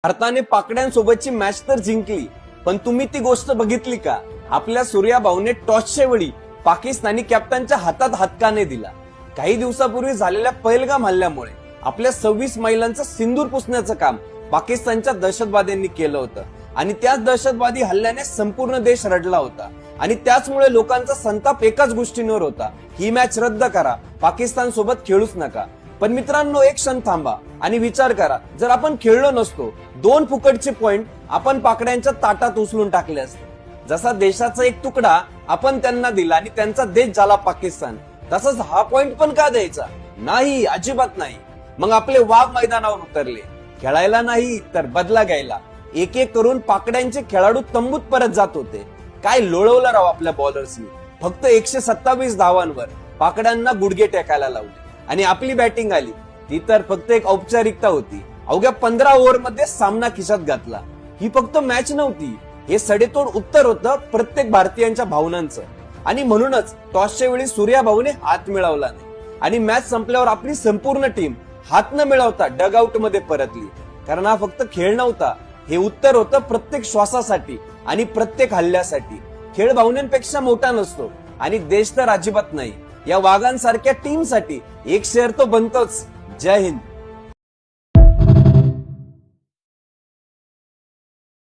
भारताने पाकड्यांसोबतची मॅच तर जिंकली, पण तुम्ही ती गोष्ट बघितली का? आपल्या सूर्याभाऊने टॉसच्या वेळी पाकिस्तानी कॅप्टनच्या हातात हात का नाही दिला? काही दिवसापूर्वी झालेल्या पहलगाम हल्ल्यामुळे आपल्या 26 महिलांचं सिंदूर पुसण्याचं काम पाकिस्तानच्या दहशतवाद्यांनी केलं होतं आणि त्याच दहशतवादी हल्ल्याने संपूर्ण देश रडला होता आणि त्याचमुळे लोकांचा संताप एकाच गोष्टींवर होता, ही मॅच रद्द करा, पाकिस्तान सोबत खेळूच नका. पण मित्रांनो, एक क्षण थांबा आणि विचार करा, जर आपण खेळलो नसतो, 2 फुकटचे पॉइंट आपण पाकड्यांच्या ताटात उचलून टाकले असते. जसा देशाचा एक तुकडा आपण त्यांना दिला आणि त्यांचा देश झाला पाकिस्तान, तसंच हा पॉइंट पण का द्यायचा? नाही, अजिबात नाही. मग आपले वाघ मैदानावर उतरले, खेळायला नाही तर बदला घ्यायला. एक एक करून पाकड्यांचे खेळाडू तंबूत परत जात होते. काय लोळवलं राव आपल्या बॉलर्सनी. फक्त 127 धावांवर पाकड्यांना गुडघे टेकायला लावले आणि आपली बॅटिंग आली, ती तर फक्त एक औपचारिकता होती. अवघ्या 15 ओव्हरमध्ये सामना खिशात घातला. ही फक्त मॅच नव्हती, हे सडेतोड उत्तर होतं प्रत्येक भारतीयांच्या भावनांचं. आणि म्हणूनच टॉसच्या वेळी सूर्याभाऊने हात मिळवला नाही आणि मॅच संपल्यावर आपली संपूर्ण टीम हात न मिळवता डगआउट मध्ये परतली. कारण हा फक्त खेळ नव्हता, हे उत्तर होतं प्रत्येक श्वासासाठी आणि प्रत्येक हल्ल्यासाठी. खेळ भावनांपेक्षा मोठा नसतो आणि देश तर अजिबात नाही. या वाघांसारख्या टीमसाठी एक शेअर तो बनतोच. जय हिंद.